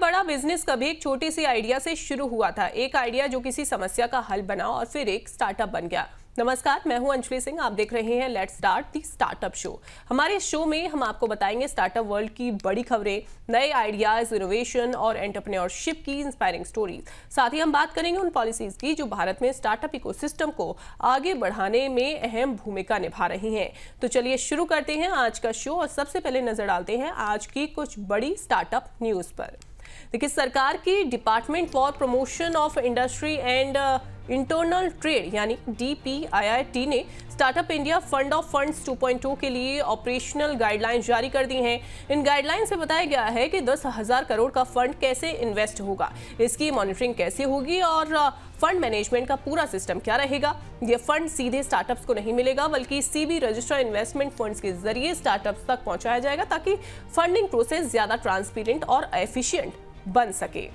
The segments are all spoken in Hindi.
बड़ा बिजनेस कभी एक छोटी सी आइडिया से शुरू हुआ था। एक आइडिया जो किसी समस्या का हल बना और फिर एक स्टार्टअप बन गया। नमस्कार, मैं हूं अंजलि सिंह। आप देख रहे हैं let's start the startup show. हमारे इस शो में हम आपको बताएंगे स्टार्टअप वर्ल्ड की बड़ी खबरें, नए आइडियाज, इनोवेशन और एंटरप्रेन्योरशिप की इंस्पायरिंग स्टोरीज। साथ ही हम बात करेंगे उन पॉलिसीज की जो भारत में स्टार्टअप इकोसिस्टम को आगे बढ़ाने में अहम भूमिका निभा रही हैं। तो चलिए शुरू करते हैं आज का शो और सबसे पहले नजर डालते हैं आज की कुछ बड़ी स्टार्टअप न्यूज पर। देखिए, सरकार की department for promotion of industry and internal trade यानी DPIIT ने startup India fund of funds 2.2 के लिए ऑपरेशनल गाइडलाइंस जारी कर दी हैं। इन गाइडलाइंस में बताया गया है कि 10,000 करोड़ का फंड कैसे इन्वेस्ट होगा, इसकी मॉनिटरिंग कैसे होगी और फंड मैनेजमेंट का पूरा सिस्टम क्या रहेगा। ये फंड सीधे स्टार्टअप्स को नहीं मिलेगा बल्कि CB रजिस्टर्ड इन्वेस्टमेंट फंड्स के जरिए स्टार्टअप्स तक पहुंचाया जाएगा ताकि फंडिंग प्रोसेस ज्यादा ट्रांसपेरेंट और एफिशिएंट बन सके।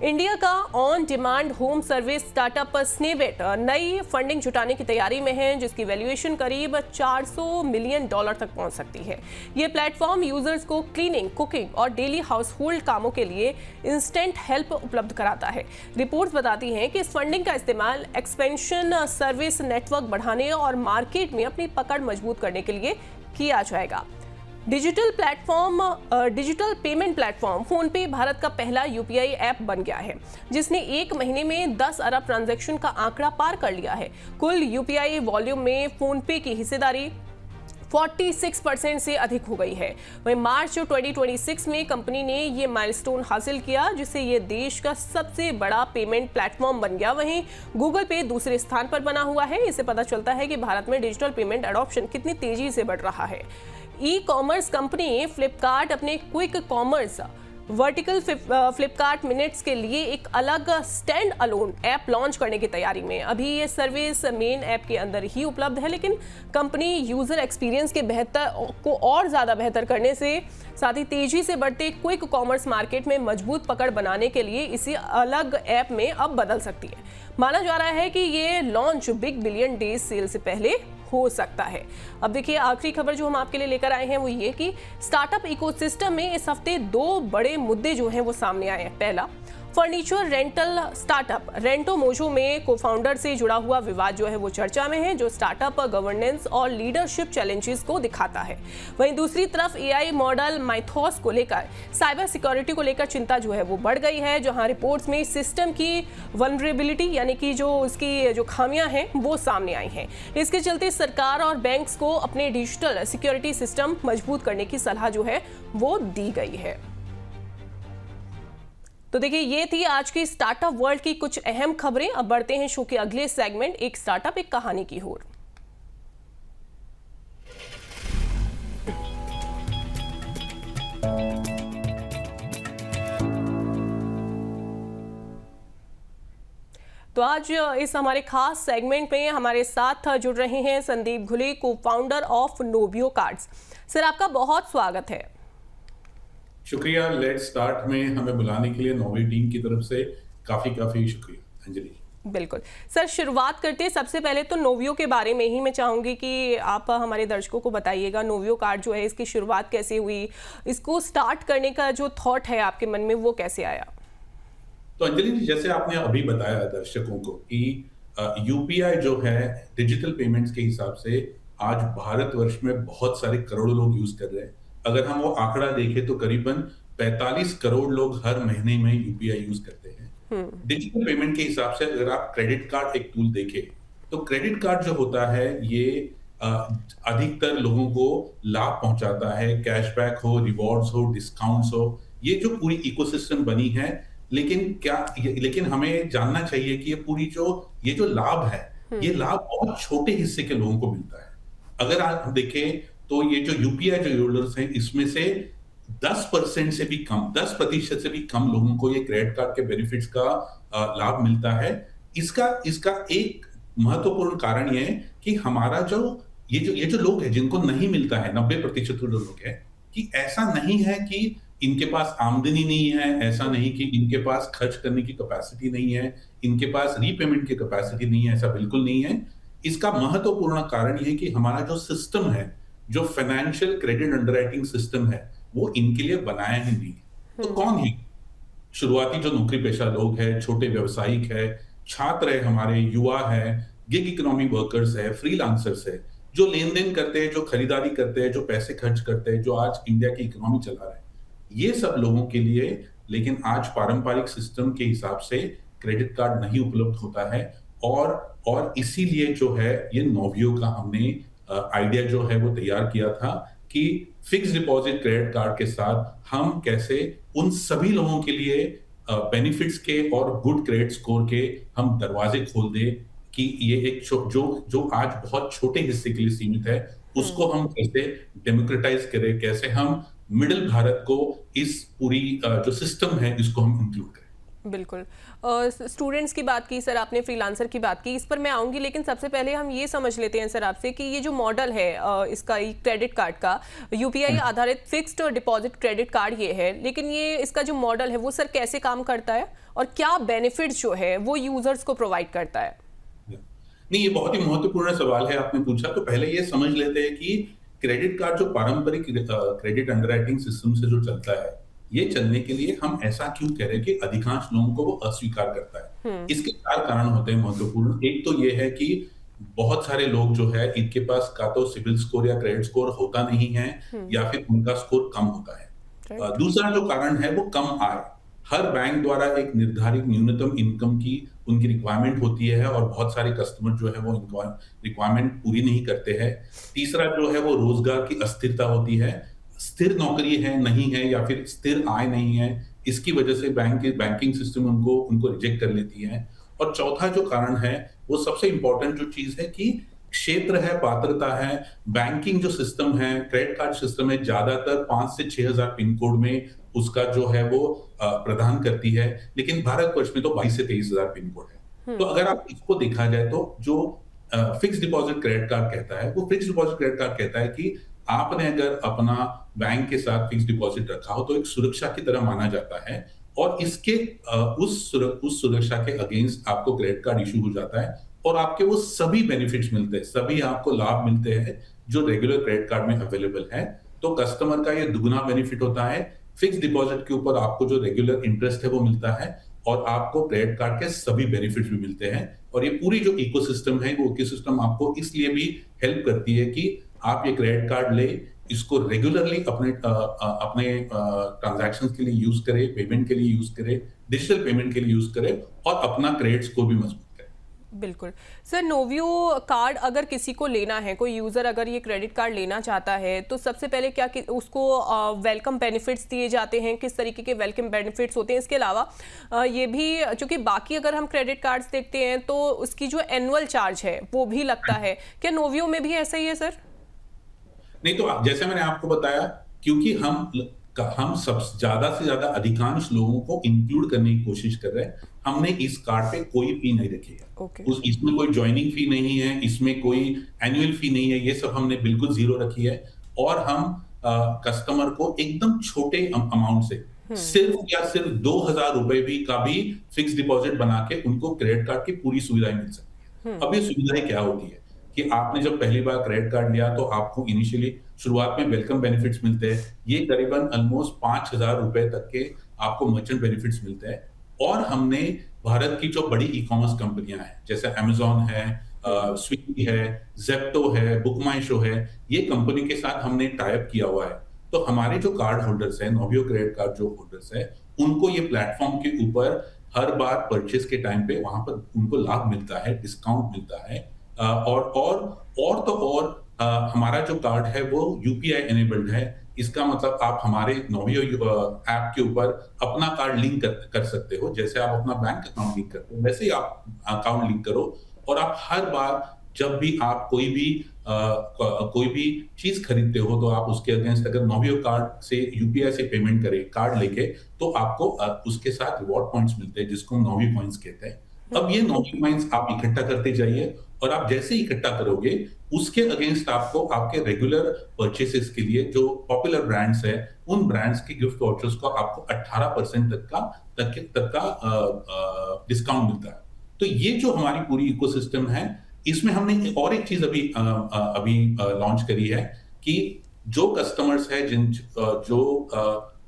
इंडिया का on demand home service startup Snabbit नई फंडिंग जुटाने की तैयारी में है, जिसकी वैल्यूएशन करीब $400 मिलियन तक पहुंच सकती है। ये प्लेटफॉर्म यूजर्स को क्लीनिंग, कुकिंग और डेली हाउसहोल्ड कामों के लिए इंस्टेंट हेल्प उपलब्ध कराता है। रिपोर्ट्स बताती हैं कि इस फंडिंग का इस्तेमाल एक्सपेंशन, सर्विस नेटवर्क बढ़ाने और मार्केट में अपनी पकड़ मजबूत करने के लिए किया जाएगा। Digital payment platform PhonePe Bharat का पहला UPI ऐप बन गया है, जिसने एक महीने में 10 अरब ट्रांजैक्शन का आंकड़ा पार कर लिया है। कुल UPI वॉल्यूम में फोनपे की हिस्सेदारी 46% से अधिक हो गई है। वहीं मार्च 2026 में कंपनी ने ये माइलस्टोन हासिल किया, जिससे ये देश का सबसे बड़ा पेमेंट प्लेटफॉर्म बन गया। वहीं गूगल पे दूसरे स्थान पर बना हुआ है। इससे पता चलता है कि भारत में डिजिटल पेमेंट एडॉप्शन कितनी तेजी से बढ़ रहा है। ई-कॉमर्स कंपनी फ्लिपकार्ट अपने quick commerce vertical Flipkart minutes के लिए एक अलग स्टैंड अलोन ऐप लॉन्च करने की तैयारी में। अभी ये सर्विस मेन ऐप के अंदर ही उपलब्ध है, लेकिन कंपनी यूजर एक्सपीरियंस के और ज़्यादा बेहतर करने से साथ ही तेजी से बढ़ते क्विक कॉमर्स मार्केट में मजबूत पकड़ बनाने के लिए इसे अलग ऐप में अब बदल सकती है। माना जा रहा है कि ये launch big billion days cell से पहले हो सकता है। अब देखिए, आखिरी खबर जो हम आपके लिए लेकर आए हैं वो ये कि स्टार्टअप इकोसिस्टम में इस हफ्ते 2 बड़े मुद्दे जो हैं वो सामने आए हैं। पहला, फर्नीचर रेंटल स्टार्टअप रेंटो मोजो में कोफाउंडर से जुड़ा हुआ विवाद जो है वो चर्चा में है, जो स्टार्टअप गवर्नेंस और लीडरशिप चैलेंजेस को दिखाता है। वहीं दूसरी तरफ AI मॉडल माइथोस को लेकर साइबर सिक्योरिटी को लेकर चिंता जो है वो बढ़ गई है, जहां रिपोर्ट्स में सिस्टम की वल्नरेबिलिटी यानी कि जो उसकी जो खामियां हैं वो सामने आई हैं। इसके चलते सरकार और बैंक्स को अपने डिजिटल सिक्योरिटी सिस्टम मजबूत करने की सलाह जो है वो दी गई है। तो देखिए, ये थी आज की स्टार्टअप वर्ल्ड की कुछ अहम खबरें। अब बढ़ते हैं शो के अगले सेगमेंट, एक स्टार्टअप एक कहानी की ओर। तो आज इस हमारे खास सेगमेंट में हमारे साथ जुड़ रहे हैं संदीप घुले, को founder of nouveau cards. Sir, आपका बहुत स्वागत है। शुक्रिया। लेट्स स्टार्ट में हमें बुलाने के लिए नोवी टीम की तरफ से काफी शुक्रिया अंजलि। बिल्कुल सर, शुरुआत करते हैं सबसे पहले तो नोवियो के बारे में ही मैं चाहूंगी कि आप हमारे दर्शकों को बताइएगा नोवियो कार्ड जो है इसकी शुरुआत कैसे हुई, इसको स्टार्ट करने का जो थॉट है आपके मन में वो कैसे आया। तो अंजलि जी, जैसे आपने अभी बताया दर्शकों को कि UPI जो है डिजिटल पेमेंट्स के हिसाब से आज भारतवर्ष में बहुत सारे करोड़ों लोग यूज कर रहे हैं। अगर हम वो आंकड़ा देखें तो करीबन 45 करोड़ लोग हर महीने में UPI यूज करते हैं। डिजिटल पेमेंट के हिसाब से अगर आप क्रेडिट कार्ड एक टूल देखें तो क्रेडिट कार्ड जो होता है ये अधिकतर लोगों को लाभ पहुंचाता है, कैशबैक हो, रिवॉर्ड्स हो, डिस्काउंट्स हो, ये जो पूरी इकोसिस्टम बनी है। लेकिन हमें जानना चाहिए कि ये जो लाभ है, ये लाभ बहुत छोटे हिस्से के लोगों को मिलता है। अगर आप देखें तो ये जो UPI जो यूजर्स हैं, इसमें से 10% से भी कम, 10% से भी कम लोगों को ये क्रेडिट कार्ड के बेनिफिट्स का लाभ मिलता है। इसका एक महत्वपूर्ण कारण ये है कि हमारा ये जो लोग हैं जिनको नहीं मिलता है, 90% लोग हैं, कि ऐसा नहीं है कि इनके पास आमदनी नहीं है, ऐसा नहीं कि इनके पास खर्च करने की कैपेसिटी नहीं है, इनके पास रीपेमेंट की कैपेसिटी नहीं है, ऐसा बिल्कुल नहीं है। इसका महत्वपूर्ण कारण ये है कि हमारा जो सिस्टम है, जो फाइनेंशियल क्रेडिट अंडरराइटिंग सिस्टम है, वो इनके लिए बनाया ही नहीं। तो कौन है? शुरुआती जो नौकरी पेशा लोग हैं, छोटे व्यवसायिक है, छात्र है, हमारे युवा है, गिग इकोनॉमी वर्कर्स है, फ्रीलांसर्स है, जो लेन-देन करते हैं, जो खरीदारी करते हैं, जो पैसे खर्च करते हैं, जो आज इंडिया की इकोनॉमी चला रहे हैं। ये सब लोगों के लिए लेकिन आज पारंपरिक सिस्टम के हिसाब से क्रेडिट कार्ड नहीं उपलब्ध होता है और इसीलिए जो है ये नोवियो का हमने आइडिया जो है वो तैयार किया था कि फिक्स डिपॉजिट क्रेडिट कार्ड के साथ हम कैसे उन सभी लोगों के लिए बेनिफिट्स के और गुड क्रेडिट स्कोर के हम दरवाजे खोल दें कि ये एक जो आज बहुत छोटे हिस्से के लिए सीमित है, उसको हम कैसे डेमोक्रेटाइज करें, कैसे हम मिडिल भारत को इस पूरी जो सिस्टम है इसको हम इंक्लूड करें। बिल्कुल। स्टूडेंट्स की बात की सर आपने, फ्रीलांसर की बात की, इस पर मैं आऊंगी, लेकिन सबसे पहले हम ये समझ लेते हैं सर आपसे कि ये जो मॉडल है इसका क्रेडिट कार्ड का, यूपीआई आधारित फिक्स्ड डिपॉजिट क्रेडिट कार्ड ये है, लेकिन ये इसका जो मॉडल है वो सर कैसे काम करता है और क्या बेनिफिट्स जो है वो यूजर्स को प्रोवाइड करता है? नहीं, ये बहुत ही महत्वपूर्ण सवाल है आपने पूछा। तो पहले ये समझ लेते हैं कि क्रेडिट कार्ड जो पारंपरिक क्रेडिट अंडरराइटिंग सिस्टम से जो चलता है, ये चलने के लिए हम ऐसा क्यों कह रहे हैं कि अधिकांश लोगों को वो अस्वीकार करता है। इसके 4 कारण होते हैं महत्वपूर्ण। एक तो ये है कि बहुत सारे लोग जो है इनके पास का तो सिविल स्कोर या क्रेडिट स्कोर होता नहीं है या फिर उनका स्कोर कम होता है। दूसरा जो कारण है वो कम आय। हर बैंक द्वारा एक निर्धारित न्यूनतम इनकम की उनकी रिक्वायरमेंट होती है और बहुत सारे कस्टमर जो है वो रिक्वायरमेंट पूरी नहीं करते हैं। तीसरा जो है वो रोजगार की अस्थिरता होती है, स्थिर नौकरी है नहीं है या फिर स्थिर आय नहीं है, इसकी वजह से बैंकिंग सिस्टम उनको रिजेक्ट कर लेती है। और चौथा जो कारण है वो सबसे इंपॉर्टेंट जो चीज है कि क्षेत्र है, पात्रता है। बैंकिंग जो सिस्टम है, क्रेडिट कार्ड सिस्टम है, ज्यादातर 5 से 6,000 पिन कोड में उसका जो है वो प्रदान करती है, लेकिन भारतवर्ष में तो 22 से 23,000 पिन कोड है। तो अगर आप इसको देखा जाए तो जो फिक्स डिपॉजिट क्रेडिट कार्ड कहता है, वो फिक्स डिपॉजिट क्रेडिट कार्ड कहता है कि आपने अगर अपना बैंक के साथ फिक्स डिपॉजिट रखा हो तो एक सुरक्षा की तरह माना जाता है और इसके उस सुरक्षा के अगेंस्ट आपको क्रेडिट कार्ड इशू हो जाता है और आपके वो सभी बेनिफिट्स मिलते हैं, सभी आपको लाभ मिलते हैं जो रेगुलर क्रेडिट कार्ड में अवेलेबल है। तो कस्टमर का ये दुगना बेनिफिट होता है। फिक्स डिपॉजिट के ऊपर आपको जो रेगुलर इंटरेस्ट है वो मिलता है और आपको क्रेडिट कार्ड के सभी बेनिफिट्स भी मिलते हैं। और ये पूरी जो इकोसिस्टम है, वो इकोसिस्टम आपको इसलिए भी हेल्प करती है कि आप ये क्रेडिट कार्ड ले, इसको रेगुलरली अपने ट्रांजैक्शंस के लिए यूज करें, पेमेंट के लिए यूज करें, डिजिटल पेमेंट के लिए यूज करें और अपना क्रेडिट स्कोर भी मजबूत करें। बिल्कुल सर, नोवियो कार्ड अगर किसी को लेना है, कोई यूजर अगर ये क्रेडिट कार्ड लेना चाहता है तो सबसे पहले क्या उसको वेलकम बेनिफिट्स दिए जाते हैं, किस तरीके के वेलकम बेनिफिट्स होते हैं? इसके अलावा ये भी, चूंकि बाकी अगर हम क्रेडिट कार्ड्स देखते हैं तो उसकी जो एनुअल चार्ज है वो भी लगता है, क्या नोवियो में भी ऐसा ही है सर? नहीं, तो जैसे मैंने आपको बताया, क्योंकि हम सब ज्यादा से ज्यादा अधिकांश लोगों को इंक्लूड करने की कोशिश कर रहे हैं, हमने इस कार्ड पे कोई फी नहीं रखी है। इसमें कोई ज्वाइनिंग फी नहीं है, इसमें कोई एनुअल फी नहीं है, ये सब हमने बिल्कुल जीरो रखी है। और हम कस्टमर को एकदम छोटे अमाउंट से सिर्फ 2,000 रुपए भी का भी फिक्स डिपॉजिट बना के उनको क्रेडिट कार्ड की पूरी सुविधाएं मिल सकती है। अब ये सुविधाएं क्या होती है कि आपने जब पहली बार क्रेडिट कार्ड लिया तो आपको इनिशियली शुरुआत में वेलकम बेनिफिट्स मिलते हैं। ये करीबन ऑलमोस्ट 5,000 रुपए तक के आपको मर्चेंट बेनिफिट्स मिलते हैं। और हमने भारत की जो बड़ी ई कॉमर्स कंपनियां हैं, जैसे अमेजॉन है, स्विगी है, जेप्टो है, बुक माई शो है, ये कंपनी के साथ हमने टाइप किया हुआ है। तो हमारे जो कार्ड होल्डर्स हैं, नोवियो क्रेडिट कार्ड जो होल्डर्स है, उनको ये प्लेटफॉर्म के ऊपर हर बार परचेस के टाइम पे वहां पर उनको लाभ मिलता है, डिस्काउंट मिलता है। हमारा जो कार्ड है वो यूपीआई एनेबल्ड है। इसका मतलब आप हमारे नोवियो ऐप के ऊपर अपना कार्ड लिंक कर सकते हो। जैसे आप अपना बैंक अकाउंट लिंक करते हो, वैसे ही आप अकाउंट लिंक करो और आप हर बार जब भी आप कोई भी चीज खरीदते हो तो आप उसके अगेंस्ट अगर नोवियो कार्ड से यूपीआई से पेमेंट करें कार्ड लेके, तो आपको उसके साथ रिवॉर्ड पॉइंट्स मिलते हैं जिसको हम नोवियो पॉइंट्स कहते हैं। अब ये नोवियो पॉइंट्स आप इकट्ठा करते जाइए और आप जैसे ही इकट्ठा करोगे उसके अगेंस्ट आपको आपके रेगुलर परचेसेस के लिए जो पॉपुलर ब्रांड्स है, उन ब्रांड्स के गिफ्ट वाउचर्स को आपको 18% तक का डिस्काउंट मिलता है। तो ये जो हमारी पूरी इकोसिस्टम है, इसमें हमने और एक चीज अभी लॉन्च करी है कि जो कस्टमर्स है जो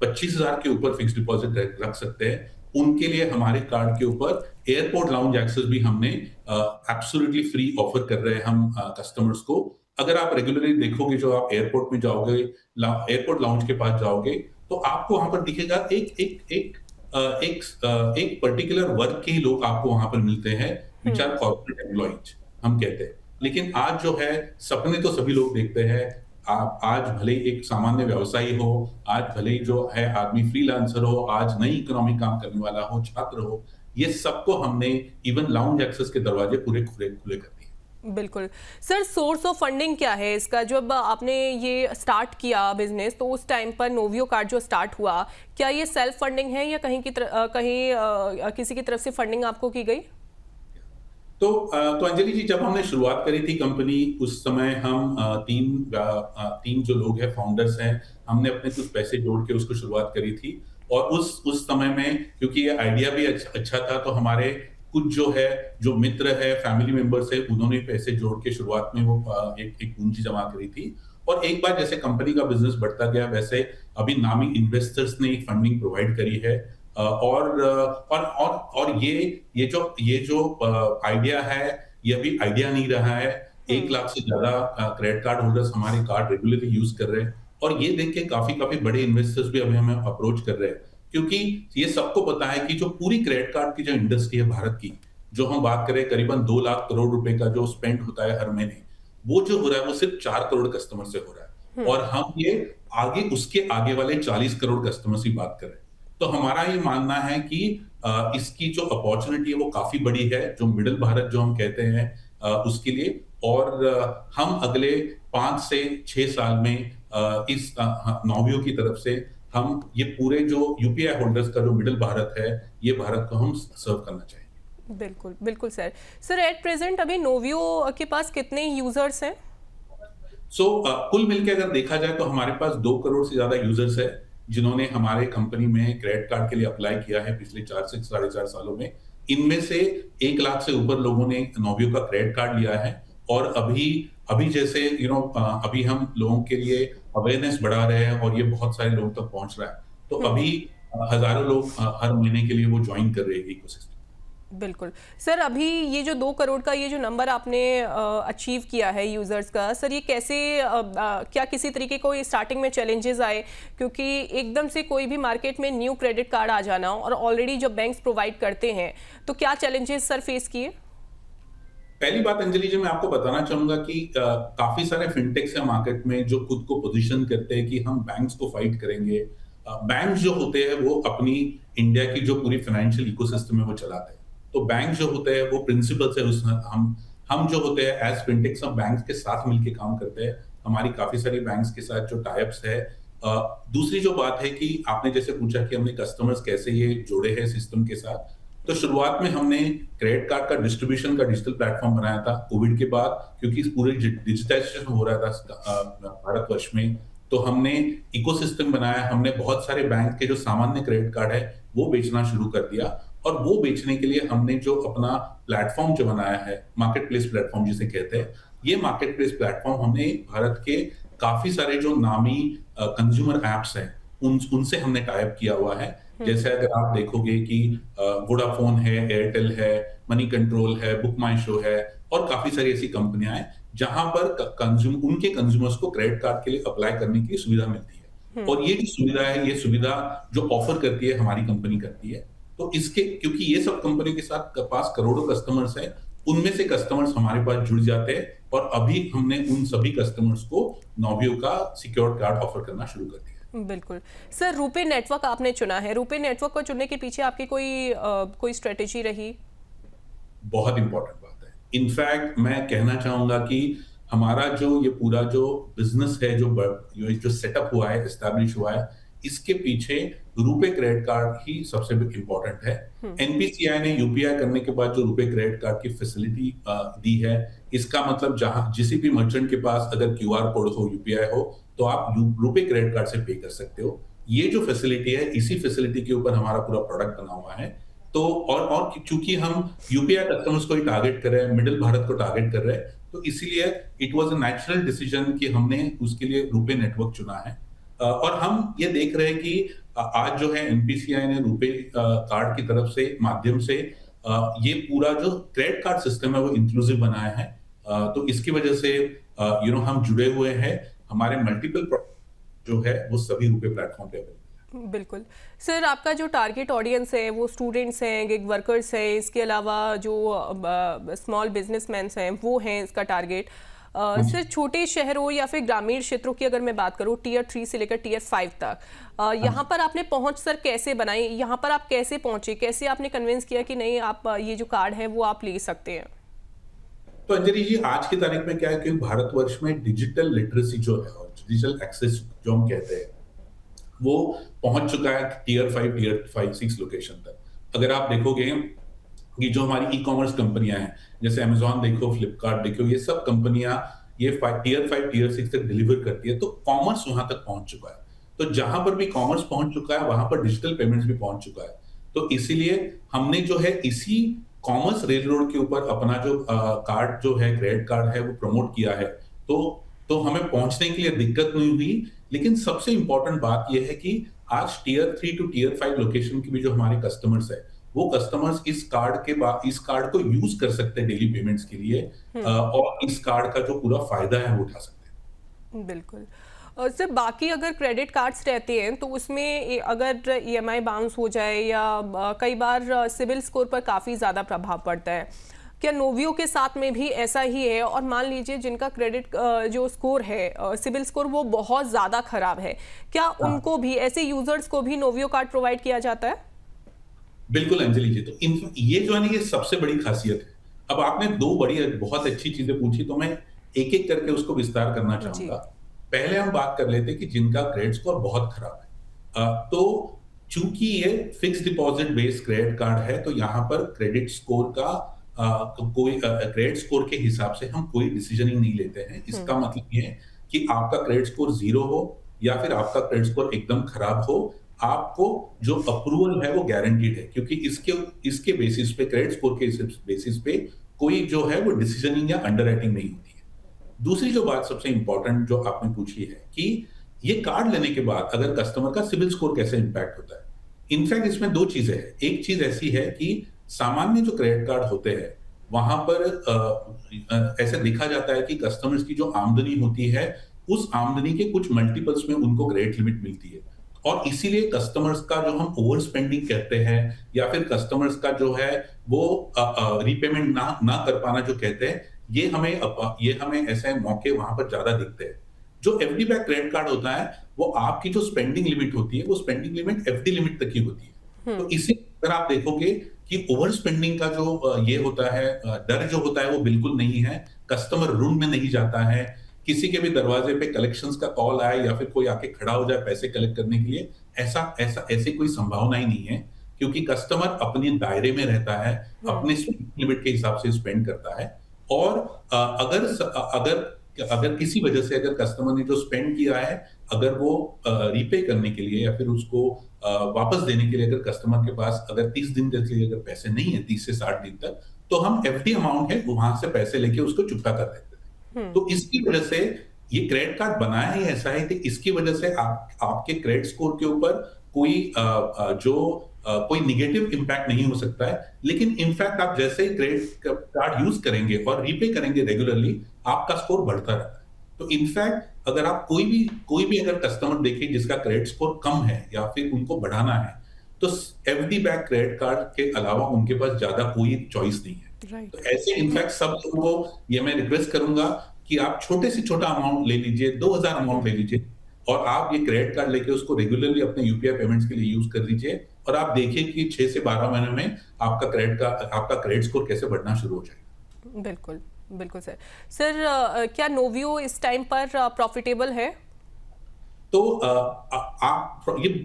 25,000 के ऊपर फिक्स डिपॉजिट रख सकते हैं, उनके लिए हमारे कार्ड के ऊपर एयरपोर्ट लाउंज एक्सेस भी हमने एब्सोल्युटली फ्री ऑफर कर रहे हैं हम कस्टमर्स को। अगर आप रेगुलरली देखोगे, जो आप एयरपोर्ट में जाओगे, एयरपोर्ट लाउंज के पास जाओगे, तो आपको वहां पर दिखेगा एक पर्टिकुलर वर्ग के ही लोग आपको वहां पर मिलते हैं, विच आर कॉर्पोरेट एम्प्लॉइज हम कहते हैं। लेकिन आज जो है, सपने तो सभी लोग देखते हैं। आप आज भले ही एक सामान्य व्यवसायी हो, आज भले ही जो है आदमी फ्रीलांसर हो, आज नई इकोनॉमी काम करने वाला हो, छात्र हो, ये सबको हमने इवन लाउंज एक्सेस के दरवाजे पूरे खुले खुले कर दिए। बिल्कुल सर, सोर्स ऑफ फंडिंग क्या है इसका? जब आपने ये स्टार्ट किया बिजनेस, तो उस टाइम पर नोवियो कार्ड जो स्टार्ट हुआ, क्या ये सेल्फ फंडिंग है या किसी की तरफ से फंडिंग आपको की गई? तो अंजलि जी, जब हमने शुरुआत करी थी कंपनी, उस समय हम तीन जो लोग हैं, फाउंडर्स हैं, हमने अपने कुछ पैसे जोड़ के उसको शुरुआत करी थी। और उस समय में क्योंकि ये आइडिया भी अच्छा था, तो हमारे कुछ जो मित्र है, फैमिली मेंबर्स है, उन्होंने पैसे जोड़ के शुरुआत में वो एक पूंजी जमा करी थी। और एक बार जैसे कंपनी का बिजनेस बढ़ता गया, वैसे अभी नामी इन्वेस्टर्स ने फंडिंग प्रोवाइड करी है। और ये जो आइडिया है, ये अभी आइडिया नहीं रहा है। 1 लाख से ज्यादा क्रेडिट कार्ड होल्डर्स हमारे कार्ड रेगुलरली यूज कर रहे हैं, और ये देख के काफी बड़े इन्वेस्टर्स भी अभी हमें अप्रोच कर रहे हैं, क्योंकि ये सबको पता है कि जो पूरी क्रेडिट कार्ड की जो इंडस्ट्री है भारत की, जो हम बात करें करीबन 2 लाख करोड़ रुपए का जो स्पेंड होता है हर महीने, वो जो हो रहा है वो सिर्फ 4 करोड़ कस्टमर से हो रहा है। और हम ये उसके आगे वाले 40 करोड़ कस्टमर की बात कर रहे हैं। तो हमारा ये मानना है कि इसकी जो अपॉर्चुनिटी है वो काफी बड़ी है, जो मिडिल भारत जो हम कहते हैं उसके लिए। और हम अगले 5 से 6 साल में इस नोवियो की तरफ से हम ये पूरे जो यूपीआई होल्डर्स का जो मिडिल भारत है, ये भारत को हम सर्व करना चाहेंगे। बिल्कुल बिल्कुल सर। एट प्रेजेंट अभी नोवियो के पास कितने यूजर्स हैं? कुल मिलकर अगर देखा जाए तो हमारे पास 2 करोड़ से ज्यादा यूजर्स है, जिन्होंने हमारे कंपनी में क्रेडिट कार्ड के लिए अप्लाई किया है पिछले 4 से 4.5 सालों में। इनमें से 1 लाख से ऊपर लोगों ने नोवियो का क्रेडिट कार्ड लिया है। और अभी जैसे अभी हम लोगों के लिए अवेयरनेस बढ़ा रहे हैं, और ये बहुत सारे लोगों तक पहुंच रहा है। तो अभी हजारों लोग हर महीने के लिए वो ज्वाइन कर रहे हैं इकोसिस्टम। बिल्कुल सर, अभी ये जो 2 करोड़ का ये जो नंबर आपने अचीव किया है यूजर्स का, सर ये कैसे क्या किसी तरीके को स्टार्टिंग में चैलेंजेस आए? क्योंकि एकदम से कोई भी मार्केट में न्यू क्रेडिट कार्ड आ जाना, और ऑलरेडी जो बैंक्स प्रोवाइड करते हैं, तो क्या चैलेंजेस सर फेस किए? पहली बात अंजलि जी, मैं आपको बताना चाहूंगा कि काफी सारे फिनटेक्स है मार्केट में जो खुद को पोजीशन करते हैं कि हम बैंक्स को फाइट करेंगे। बैंक जो होते हैं वो अपनी इंडिया की जो पूरी फाइनेंशियल इकोसिस्टम है वो चलाते हैं। तो बैंक जो होते हैं वो प्रिंसिपल्स है, उस हम जो होते हैं एज फिनटेक्स, हम बैंक्स के साथ मिलके काम करते हैं। हमारी काफी सारी बैंक्स के साथ जो टाइप्स है। दूसरी जो बात है कि आपने जैसे पूछा कि हमने कस्टमर्स कैसे ये जोड़े हैं सिस्टम के साथ, तो शुरुआत में हमने क्रेडिट कार्ड का डिस्ट्रीब्यूशन का डिजिटल प्लेटफॉर्म बनाया था कोविड के बाद, क्योंकि इस पूरे डिजिटाइजेशन हो रहा था भारतवर्ष में। तो हमने इकोसिस्टम बनाया, हमने बहुत सारे बैंक के जो सामान्य क्रेडिट कार्ड है वो बेचना शुरू कर दिया। और वो बेचने के लिए हमने जो अपना प्लेटफॉर्म जो बनाया है, मार्केट प्लेस प्लेटफॉर्म जिसे कहते हैं, ये मार्केट प्लेस प्लेटफॉर्म हमने भारत के काफी सारे जो नामी कंज्यूमर एप्स हैं उनसे हमने टाइप किया हुआ है। जैसे अगर आप देखोगे कि वोडाफोन है, एयरटेल है, मनी कंट्रोल है, बुक माई शो है, और काफी सारी ऐसी कंपनियां हैं जहां पर उनके कंज्यूमर्स को क्रेडिट कार्ड के लिए अप्लाई करने की सुविधा मिलती है। और ये जो सुविधा है, ये सुविधा जो ऑफर करती है हमारी कंपनी करती है। तो इसके क्योंकि ये सब कंपनी के साथ पास करोड़ों कस्टमर्स हैं, उनमें से कस्टमर्स हमारे पास जुड़ जाते हैं, और अभी हमने उन सभी कस्टमर्स को नोवियो का सिक्योर्ड कार्ड ऑफर करना शुरू कर दिया। बिल्कुल सर, रुपे नेटवर्क आपने चुना है, रुपे नेटवर्क को चुनने के पीछे आपकी कोई स्ट्रेटेजी रही? बहुत इंपॉर्टेंट बात है। इनफैक्ट मैं कहना चाहूंगा कि हमारा जो ये पूरा जो बिजनेस है, जो सेटअप हुआ है, एस्टैब्लिश हुआ है, इसके पीछे रुपे क्रेडिट कार्ड ही सबसे इंपॉर्टेंट है। एनपीसीआई ने यूपीआई करने के बाद जो रुपे क्रेडिट कार्ड की फैसिलिटी दी है, इसका मतलब जहां किसी भी मर्चेंट के पास अगर क्यूआर कोड हो, यूपीआई हो, तो आप रुपे क्रेडिट कार्ड से पे कर सकते हो। ये जो फैसिलिटी है, इसी फैसिलिटी के ऊपर हमारा पूरा प्रोडक्ट बना हुआ है। तो और चूंकि हम यूपीआई कस्टमर्स को ही टारगेट कर रहे हैं, मिडिल भारत को टारगेट कर रहे हैं, तो इसीलिए it was a natural decision कि हमने उसके लिए रुपे नेटवर्क चुना है। और हम ये देख रहे हैं कि आज जो है एनपीसीआई ने रुपे कार्ड की तरफ से माध्यम से ये पूरा जो क्रेडिट कार्ड सिस्टम है वो इंक्लूसिव बनाया है। तो इसकी वजह से हम जुड़े हुए हैं, हमारे मल्टीपल जो है वो सभी रुपे प्लेटफॉर्म पे अवेलेबल है। बिल्कुल सर, आपका जो टारगेट ऑडियंस है वो स्टूडेंट्स हैं, गिग वर्कर्स हैं, इसके अलावा जो स्मॉल बिजनेसमैन हैं वो हैं इसका टारगेट। सर, छोटे शहरों या फिर ग्रामीण क्षेत्रों की अगर मैं बात करूं, टियर 3 से लेकर टियर 5 तक, यहाँ पर आपने पहुंच सर कैसे बनाई? यहाँ पर आप कैसे पहुंचे, कैसे आपने कन्विंस किया कि नहीं आप ये जो कार्ड है वो आप ले सकते हैं? तो अंजलि जी, आज की तारीख में क्या है कि भारतवर्ष में डिजिटल लिटरेसी जो है और डिजिटल एक्सेस जो हम कहते हैं वो पहुंच चुका है टियर 5 6 लोकेशन तक। अगर आप देखोगे कि जो हमारी ई कॉमर्स कंपनियां हैं, जैसे अमेजॉन देखो, फ्लिपकार्ट देखो, ये सब कंपनियां ये टियर 5 टियर 6 तक डिलीवर करती है। तो कॉमर्स वहां तक पहुंच चुका है। तो जहां पर भी कॉमर्स पहुंच चुका है वहां पर डिजिटल पेमेंट्स भी पहुंच चुका है। तो इसीलिए हमने जो है इसी कॉमर्स रेल रोड के ऊपर अपना जो कार्ड जो है, क्रेडिट कार्ड है, वो प्रमोट किया है। तो हमें पहुंचने के लिए दिक्कत नहीं हुई। लेकिन सबसे इंपॉर्टेंट बात यह है कि आज टियर 3 टू टियर 5 लोकेशन के भी जो हमारे कस्टमर्स है, वो कस्टमर्स इस कार्ड को यूज कर सकते हैं डेली पेमेंट्स के लिए, और इस कार्ड का जो पूरा फायदा है वो उठा सकते हैं। बिल्कुल सर, बाकी अगर क्रेडिट कार्ड्स रहते हैं तो उसमें अगर ईएमआई बाउंस हो जाए या कई बार सिविल स्कोर पर काफ़ी ज़्यादा प्रभाव पड़ता है, क्या नोवियो के साथ में भी ऐसा ही है? और मान लीजिए जिनका क्रेडिट जो स्कोर है, सिविल स्कोर, वो बहुत ज़्यादा खराब है, क्या उनको भी, ऐसे यूजर्स को भी नोवियो कार्ड प्रोवाइड किया जाता है? बिल्कुल अंजलि जी, तो ये जो है ना, ये सबसे बड़ी खासियत है। अब आपने दो बड़ी बहुत अच्छी चीजें पूछी, तो मैं एक एक करके उसको विस्तार करना चाहूंगा। पहले हम बात कर लेते कि जिनका क्रेडिट स्कोर बहुत खराब है। तो चूंकि ये fix deposit based credit card है, तो यहाँ पर क्रेडिट स्कोर का कोई क्रेडिट स्कोर के हिसाब से हम कोई डिसीजनिंग नहीं लेते हैं। इसका मतलब ये है कि आपका क्रेडिट स्कोर 0 हो या फिर आपका क्रेडिट स्कोर एकदम खराब हो, आपको जो अप्रूवल है वो गारंटीड है, क्योंकि इसके बेसिस पे, क्रेडिट स्कोर के बेसिस पे कोई जो है वो डिसीजनिंग या अंडरराइटिंग नहीं होती है। दूसरी जो बात सबसे इंपॉर्टेंट जो आपने पूछी है कि ये कार्ड लेने के बाद अगर कस्टमर का सिविल स्कोर कैसे इंपैक्ट होता है। इनफैक्ट इसमें दो चीजें हैं। एक चीज ऐसी है कि सामान्य जो क्रेडिट कार्ड होते हैं वहां पर ऐसे देखा जाता है कि कस्टमर्स की जो आमदनी होती है, उस आमदनी के कुछ मल्टीपल्स में उनको क्रेडिट लिमिट मिलती है, और इसीलिए कस्टमर्स का जो हम ओवर स्पेंडिंग कहते हैं या फिर कस्टमर्स का जो है वो रीपेमेंट ना कर पाना जो कहते हैं, ये हमें ऐसे मौके वहां पर ज्यादा दिखते हैं। जो एफडी बैक क्रेडिट कार्ड होता है, वो आपकी जो स्पेंडिंग लिमिट होती है, वो स्पेंडिंग लिमिट एफडी लिमिट तक की होती है। तो इसी अगर आप देखोगे कि ओवर स्पेंडिंग का जो ये होता है, डर जो होता है वो बिल्कुल नहीं है। कस्टमर ऋण में नहीं जाता है। किसी के भी दरवाजे पे कलेक्शंस का कॉल आए या फिर कोई आके खड़ा हो जाए पैसे कलेक्ट करने के लिए, ऐसी कोई संभावना ही नहीं है, क्योंकि कस्टमर अपने दायरे में रहता है, अपने लिमिट के हिसाब से स्पेंड करता है। और अगर किसी वजह से अगर कस्टमर ने जो स्पेंड किया है, अगर वो रीपे करने के लिए या फिर उसको वापस देने के लिए अगर कस्टमर के पास अगर 30 दिन के लिए अगर पैसे नहीं है, 30 से 60 दिन तक, तो हम एफडी अमाउंट है वहां से पैसे लेके उसको चुकता कर देते हैं। तो इसकी वजह से ये क्रेडिट कार्ड बनाया ही ऐसा है कि इसकी वजह से आपके क्रेडिट स्कोर के ऊपर कोई निगेटिव इंपैक्ट नहीं हो सकता है। लेकिन इनफैक्ट आप जैसे ही क्रेडिट कार्ड यूज करेंगे और रीपे करेंगे रेगुलरली, आपका स्कोर बढ़ता रहता है। तो इनफैक्ट अगर आप कोई भी अगर कस्टमर देखें जिसका क्रेडिट स्कोर कम है या फिर उनको बढ़ाना है, तो एफडी बैक क्रेडिट कार्ड के अलावा उनके पास ज्यादा कोई चॉइस नहीं है। तो ऐसे इनफैक्ट सब लोगों को ये मैं रिक्वेस्ट करूंगा कि आप छोटे से छोटा अमाउंट ले लीजिए, 2000 अमाउंट ले लीजिए, और आप ये क्रेडिट कार्ड लेके उसको रेगुलरली अपने यूपीआई पेमेंट्स के लिए यूज कर लीजिए, और आप देखिए कि 6 से 12 महीने में आपका क्रेडिट स्कोर कैसे बढ़ना शुरू हो जाएगा। बिल्कुल बिल्कुल सर, क्या नोवियो इस टाइम पर प्रॉफिटेबल है? तो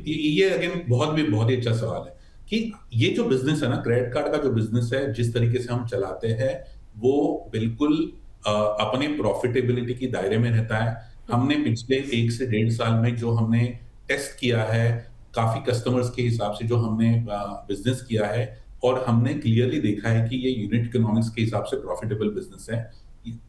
ये अगेन बहुत ही अच्छा सवाल है कि ये जो बिजनेस है ना, क्रेडिट कार्ड का जो बिजनेस है, जिस तरीके से हम चलाते हैं वो बिल्कुल अपने प्रॉफिटेबिलिटी की दायरे में रहता है। हमने पिछले 1 से 1.5 साल में जो हमने टेस्ट किया है, काफी कस्टमर्स के हिसाब से जो हमने बिजनेस किया है, और हमने क्लियरली देखा है कि ये यूनिट इकोनॉमिक्स के हिसाब से प्रॉफिटेबल बिजनेस है।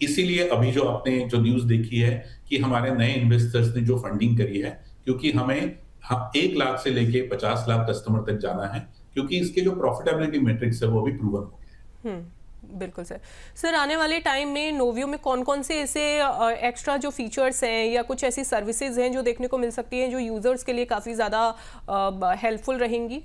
इसीलिए अभी जो आपने जो न्यूज देखी है कि हमारे नए इन्वेस्टर्स ने जो फंडिंग करी है, क्योंकि हमें हाँ, 1 लाख से लेके 50 लाख कस्टमर तक जाना है, क्योंकि इसके जो प्रॉफिटेबिलिटी मैट्रिक्स है वो अभी प्रूवन हो गए हैं। बिल्कुल सर। सर, आने वाले टाइम में नोवियो में कौन-कौन से ऐसे एक्स्ट्रा जो फीचर्स हैं या कुछ ऐसी सर्विसेज हैं जो देखने को मिल सकती हैं जो यूजर्स के लिए काफ़ी ज़्यादा हेल्पफुल रहेंगी?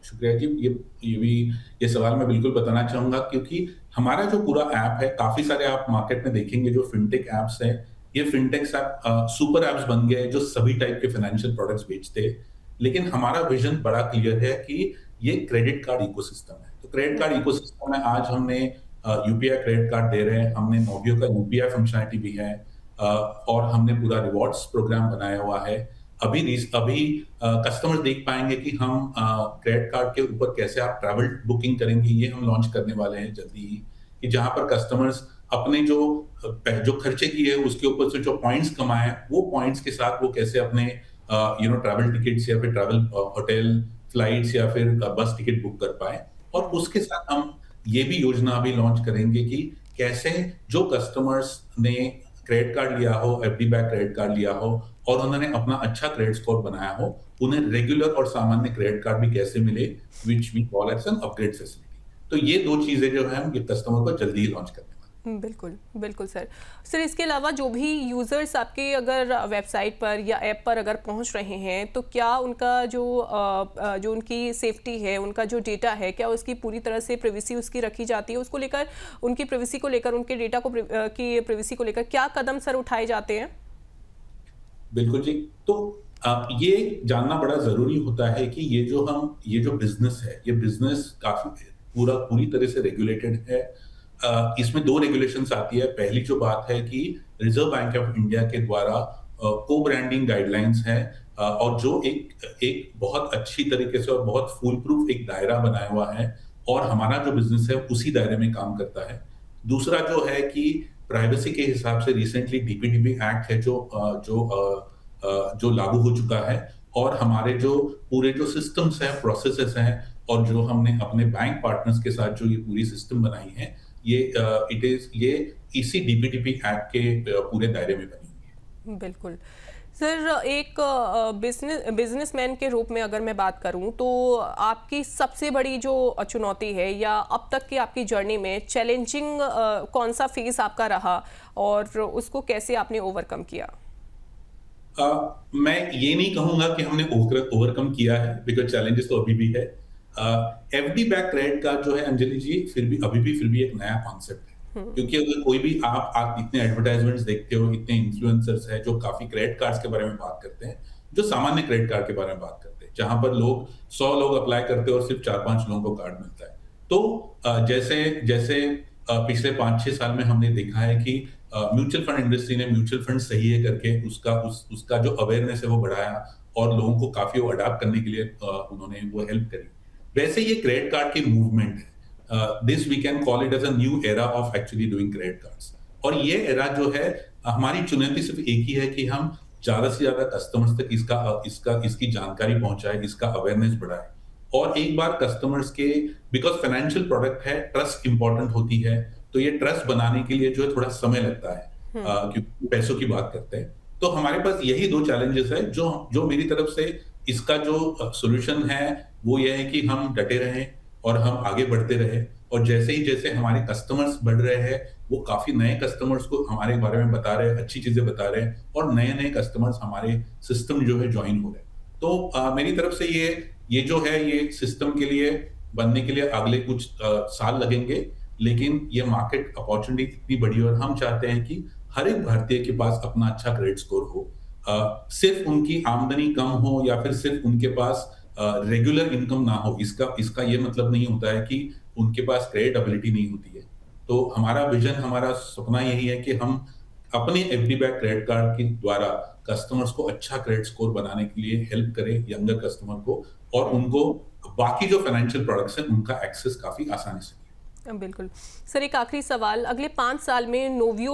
शुक्रिया जी। ये सवाल मैं बिल्कुल बताना चाहूँगा, क्योंकि हमारा जो पूरा ऐप है, काफ़ी सारे आप मार्केट में देखेंगे जो फिनटेक ऐप्स हैं, ये फिनटेक्स ऐप सुपर ऐप्स बन गए जो सभी टाइप के फाइनेंशियल प्रोडक्ट्स बेचते हैं। लेकिन हमारा विज़न बड़ा क्लियर है कि ये क्रेडिट कार्ड इकोसिस्टम है। तो क्रेडिट कार्ड इकोसिस्टम में आज हमने यूपीआई क्रेडिट कार्ड दे रहे हैं, हमने नोवियो का यूपीआई फंक्शनैलिटी भी है, और हमने पूरा रिवॉर्ड्स प्रोग्राम बनाया हुआ है। अभी कस्टमर्स देख पाएंगे कि हम क्रेडिट कार्ड के ऊपर कैसे आप ट्रैवल बुकिंग करेंगे, ये हम लॉन्च करने वाले हैं जल्दी ही, कि जहां पर कस्टमर्स अपने जो खर्चे किए उसके ऊपर से जो पॉइंट्स कमाए, वो पॉइंट्स के साथ वो कैसे अपने ट्रैवल टिकट्स या फिर ट्रैवल होटल फ्लाइट्स या फिर बस टिकट बुक कर पाए। और उसके साथ हम ये भी योजना अभी लॉन्च करेंगे कि कैसे जो कस्टमर्स ने क्रेडिट कार्ड लिया हो, एफडी बैक क्रेडिट कार्ड लिया हो और उन्होंने अपना अच्छा क्रेडिट स्कोर बनाया हो, उन्हें रेगुलर और सामान्य क्रेडिट कार्ड भी कैसे मिले, which we call as an upgrade facility. तो ये 2 चीजें जो है हम ये कस्टमर को जल्दी ही लॉन्च करने वाले हैं। बिल्कुल, बिल्कुल सर। सर, इसके अलावा जो भी यूज़र्स आपके अगर वेबसाइट पर या ऐप पर अगर पहुंच रहे हैं, तो क्या उनका जो उनकी सेफ्टी है, उनका जो डेटा है, क्या उसकी पूरी तरह से प्राइवेसी उसकी रखी जाती है? उसको लेकर, उनकी प्राइवेसी को लेकर, उनके डेटा की प्राइवेसी को लेकर क्या कदम सर उठाए जाते हैं? बिल्कुल जी। तो ये जानना बड़ा ज़रूरी होता है कि ये जो बिज़नेस है, ये बिज़नेस काफ़ी पूरी तरह से रेगुलेटेड है। इसमें 2 रेगुलेशंस आती है। पहली जो बात है कि रिज़र्व बैंक ऑफ इंडिया के द्वारा को-ब्रांडिंग गाइडलाइंस हैं, और जो एक बहुत अच्छी तरीके से और बहुत फूल प्रूफ एक दायरा बनाया हुआ है, और हमारा जो बिज़नेस है उसी दायरे में काम करता है। दूसरा जो है कि प्राइवेसी के हिसाब से रिसेंटली डीपीडीपी एक्ट है जो लागू हो चुका है, और हमारे पूरे जो सिस्टम्स हैं, प्रोसेसेस हैं, और जो हमने अपने बैंक पार्टनर्स के साथ जो ये पूरी सिस्टम बनाई है, ये इसी डीपीडीपी एक्ट के पूरे दायरे में बनी हुई है। बिल्कुल। सर, एक बिजनेसमैन के रूप में अगर मैं बात करूं, तो आपकी सबसे बड़ी जो चुनौती है या अब तक की आपकी जर्नी में चैलेंजिंग कौन सा फेज आपका रहा और उसको कैसे आपने ओवरकम किया? मैं ये नहीं कहूंगा कि हमने ओवरकम किया है, बिकॉज चैलेंजेस तो अभी भी है। एफडी बैक क्रेडिट कार्ड जो है अंजलि जी, फिर भी एक नया कॉन्सेप्ट है। क्योंकि अगर कोई भी आप इतने एडवर्टाइजमेंट्स देखते हो, इतने इन्फ्लुएंसर्स हैं जो काफी क्रेडिट कार्ड्स के बारे में बात करते हैं, जो सामान्य क्रेडिट कार्ड के बारे में बात करते हैं, जहां पर 100 लोग अप्लाई करते हैं और सिर्फ 4-5 लोगों को कार्ड मिलता है। तो जैसे जैसे पिछले 5-6 साल में हमने देखा है कि म्यूचुअल फंड इंडस्ट्री ने म्यूचुअल फंड सही है करके उसका जो अवेयरनेस है वो बढ़ाया, और लोगों को काफी वो अडॉप्ट करने के लिए उन्होंने वो हेल्प करी। वैसे ये क्रेडिट कार्ड की मूवमेंट है। This we can call it as a new era of actually doing credit cards. और ये एरा जो है, हमारी चुनौती सिर्फ एक ही है कि हम ज्यादा से ज्यादा कस्टमर्स तक इसकी जानकारी पहुंचाए, इसका अवेयरनेस बढ़ाए। और एक बार कस्टमर्स के, बिकॉज फाइनेंशियल प्रोडक्ट है, ट्रस्ट इंपॉर्टेंट होती है, तो ये ट्रस्ट बनाने के लिए जो है थोड़ा समय लगता है, क्योंकि पैसों की बात करते हैं। तो हमारे पास यही 2 चैलेंजेस है जो मेरी तरफ से इसका जो सॉल्यूशन है वो ये है कि हम डटे रहें और हम आगे बढ़ते रहे, और जैसे हमारे कस्टमर्स बढ़ रहे हैं, वो काफी नए कस्टमर्स को हमारे बारे में बता रहे हैं, अच्छी चीजें बता रहे हैं, और नए कस्टमर्स हमारे सिस्टम जो है ज्वाइन हो रहे हैं। तो मेरी तरफ से ये जो है, ये सिस्टम के लिए बनने के लिए अगले कुछ साल लगेंगे, लेकिन ये मार्केट अपॉर्चुनिटी इतनी बड़ी है, और हम चाहते हैं कि हर एक भारतीय के पास अपना अच्छा क्रेडिट स्कोर हो। सिर्फ उनकी आमदनी कम हो या फिर सिर्फ उनके पास रेगुलर इनकम ना हो, इसका ये मतलब नहीं होता है कि उनके पास क्रेडिट एबिलिटी नहीं होती है। तो हमारा विजन, हमारा सपना यही है कि हम अपने एफडी बैक क्रेडिट कार्ड के द्वारा कस्टमर्स को अच्छा क्रेडिट स्कोर बनाने के लिए हेल्प करें, यंगर कस्टमर को, और उनको बाकी जो फाइनेंशियल प्रोडक्ट्स हैं उनका एक्सेस काफी आसानी से। बिल्कुल सर, एक आखिरी सवाल, अगले 5 साल में नोवियो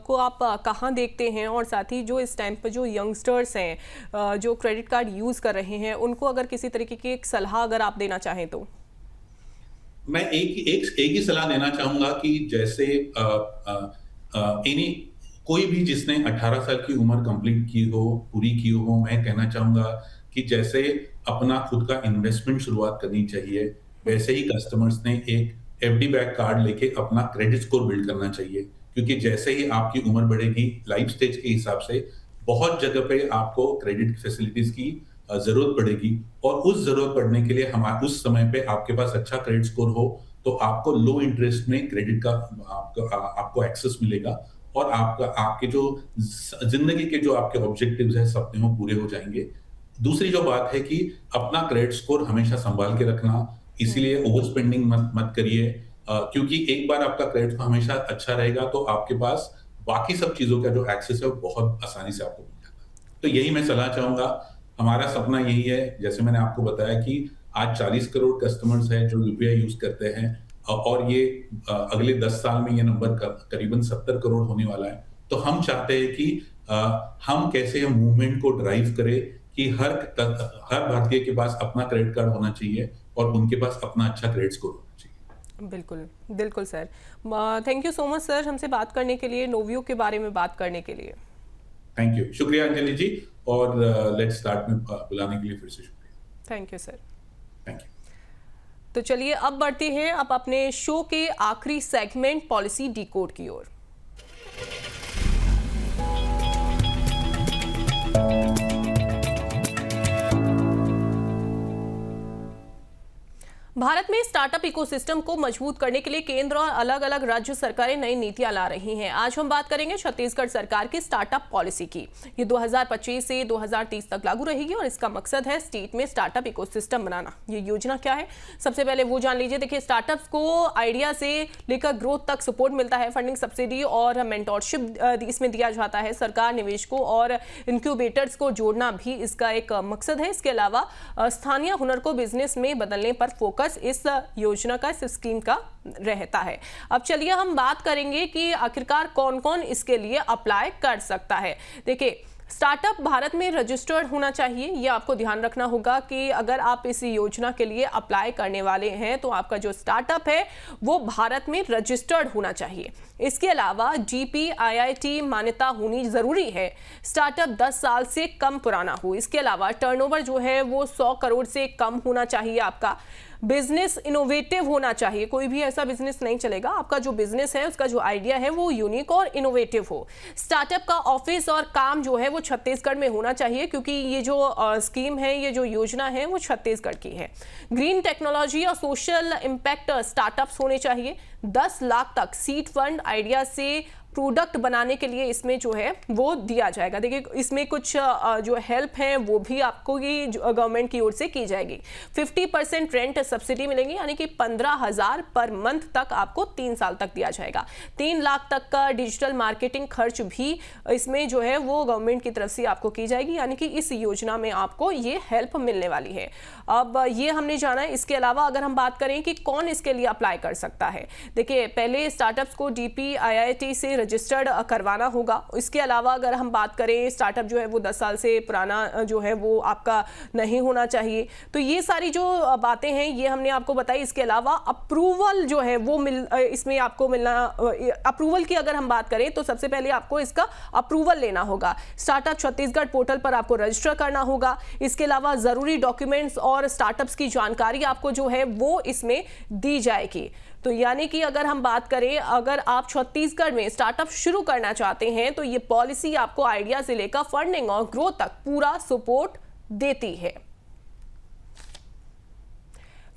को आप कहाँ देखते हैं, और साथ ही जो इस टाइम पर जो यंगस्टर्स हैं जो क्रेडिट कार्ड यूज़ कर रहे हैं, उनको अगर किसी तरीके की एक सलाह अगर आप देना चाहें तो? मैं एक ही सलाह देना चाहूंगा कि जैसे कोई भी जिसने 18 साल की उम्र कंप्लीट की हो, पूरी की हो, मैं कहना चाहूँगा कि जैसे अपना खुद का इन्वेस्टमेंट शुरुआत करनी चाहिए, वैसे ही कस्टमर्स ने एक एफडी बैक कार्ड लेके अपना क्रेडिट स्कोर बिल्ड करना चाहिए। क्योंकि जैसे ही आपकी उम्र बढ़ेगी, लाइफ स्टेज के हिसाब से बहुत जगह पे आपको क्रेडिट फैसिलिटीज़ की ज़रूरत पड़ेगी और उस ज़रूरत पड़ने के लिए उस समय पे आपके पास अच्छा क्रेडिट स्कोर हो, तो आपको लो इंटरेस्ट में क्रेडिट का आपको एक्सेस मिलेगा और आपके जो ज़िंदगी के जो आपके ऑब्जेक्टिव्स हैं, सपने वो पूरे हो जाएँगे। दूसरी जो बात है कि अपना क्रेडिट स्कोर हमेशा सँभाल के रखना, इसीलिए ओवर स्पेंडिंग मत करिए क्योंकि एक बार आपका क्रेडिट स्कोर हमेशा अच्छा रहेगा, तो आपके पास बाकी सब चीज़ों का जो एक्सेस है, वो बहुत आसानी से आपको मिल जाता है। तो यही मैं सलाह चाहूँगा, हमारा सपना यही है, जैसे मैंने आपको बताया कि आज 40 करोड़ कस्टमर्स हैं जो यूपीआई यूज़ करते हैं और ये अगले 10 साल में ये नंबर करीबन 70 करोड़ होने वाला है। तो हम चाहते हैं कि हम कैसे मूवमेंट को ड्राइव करें कि हर भारतीय के पास अपना क्रेडिट कार्ड होना चाहिए और उनके पास अपना अच्छा क्रेडिट स्कोर होना चाहिए। बिल्कुल, बिल्कुल sir. Thank you so much sir हमसे बात करने के लिए, नोवियो के बारे में बात करने के लिए। थैंक यू, शुक्रिया अंजलि जी, और लेट्स स्टार्ट में बुलाने के लिए फिर से शुक्रिया। Thank you sir. Thank you. तो चलिए अब बढ़ते हैं अब अपने शो के आखिरी सेगमेंट पॉलिसी डिकोड की ओर। भारत में स्टार्टअप इकोसिस्टम को मजबूत करने के लिए केंद्र और अलग अलग राज्य सरकारें नई नीतियां ला रही हैं। आज हम बात करेंगे छत्तीसगढ़ सरकार की स्टार्टअप पॉलिसी की। ये 2025 से 2030 तक लागू रहेगी और इसका मकसद है स्टेट में स्टार्टअप इकोसिस्टम बनाना। ये योजना क्या है, सबसे पहले वो जान लीजिए। देखिए, स्टार्टअप्स को आइडिया से लेकर ग्रोथ तक सपोर्ट मिलता है, फंडिंग, सब्सिडी और मेंटोरशिप इसमें दिया जाता है। सरकार निवेशकों और इंक्यूबेटर्स को जोड़ना भी इसका एक मकसद है। इसके अलावा स्थानीय हुनर को बिजनेस में बदलने पर फोकस इस योजना का, इस स्कीम का रहता है। अब चलिए हम बात करेंगे कि आखिरकार कौन कौन इसके लिए अप्लाई कर सकता है। देखिए, स्टार्टअप भारत में रजिस्टर्ड होना चाहिए। ये आपको ध्यान रखना होगा कि अगर आप इस योजना के लिए अप्लाई करने वाले हैं तो आपका जो स्टार्टअप है वो भारत में रजिस्टर्ड होना चाहिए। इसके अलावा GPIIT मान्यता होनी जरूरी है। स्टार्टअप 10 साल से कम पुराना हो। इसके अलावा टर्नओवर जो है वो 100 करोड़ से कम होना चाहिए। आपका बिजनेस इनोवेटिव होना चाहिए। कोई भी ऐसा बिजनेस नहीं चलेगा, आपका जो बिजनेस है उसका जो आइडिया है वो यूनिक और इनोवेटिव हो। स्टार्टअप का ऑफिस और काम जो है वो छत्तीसगढ़ में होना चाहिए, क्योंकि ये जो स्कीम है, ये जो योजना है वो छत्तीसगढ़ की है। ग्रीन टेक्नोलॉजी और सोशल इम्पैक्ट स्टार्टअप्स होने चाहिए। 10 लाख तक सीड फंड आइडिया से प्रोडक्ट बनाने के लिए इसमें जो है वो दिया जाएगा। देखिए, इसमें कुछ जो हेल्प है वो भी आपको ये गवर्नमेंट की ओर से की जाएगी। 50% रेंट सब्सिडी मिलेंगी, यानी कि 15,000 पर मंथ तक आपको 3 साल तक दिया जाएगा। 3 लाख तक का डिजिटल मार्केटिंग खर्च भी इसमें जो है वो गवर्नमेंट की तरफ से आपको की जाएगी, यानी कि इस योजना में आपको ये हेल्प मिलने वाली है। अब ये हमने जाना है। इसके अलावा अगर हम बात करें कि कौन इसके लिए अप्लाई कर सकता है, देखिए, पहले स्टार्टअप्स को DPIIT से रजिस्टर्ड करवाना होगा। इसके अलावा अगर हम बात करें, स्टार्टअप जो है वो 10 साल से पुराना जो है वो आपका नहीं होना चाहिए। तो ये सारी जो बातें हैं ये हमने आपको बताई। इसके अलावा अप्रूवल जो है वो इसमें आपको मिलना, अप्रूवल की अगर हम बात करें तो सबसे पहले आपको इसका अप्रूवल लेना होगा। स्टार्टअप छत्तीसगढ़ पोर्टल पर आपको रजिस्टर करना होगा। इसके अलावा जरूरी डॉक्यूमेंट्स और स्टार्टअप्स की जानकारी आपको जो है वो इसमें दी जाएगी। तो यानी कि अगर हम बात करें, अगर आप छत्तीसगढ़ में स्टार्टअप शुरू करना चाहते हैं तो ये पॉलिसी आपको आइडिया से लेकर फंडिंग और ग्रोथ तक पूरा सपोर्ट देती है।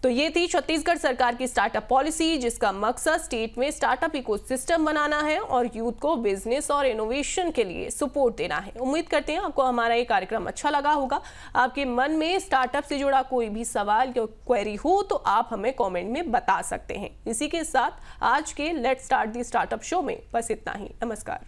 तो ये थी छत्तीसगढ़ सरकार की स्टार्टअप पॉलिसी, जिसका मकसद स्टेट में स्टार्टअप इकोसिस्टम बनाना है और यूथ को बिजनेस और इनोवेशन के लिए सपोर्ट देना है। उम्मीद करते हैं आपको हमारा ये कार्यक्रम अच्छा लगा होगा। आपके मन में स्टार्टअप से जुड़ा कोई भी सवाल या क्वेरी हो तो आप हमें कमेंट में बता सकते हैं। इसी के साथ आज के let's start the startup show में बस इतना ही। नमस्कार।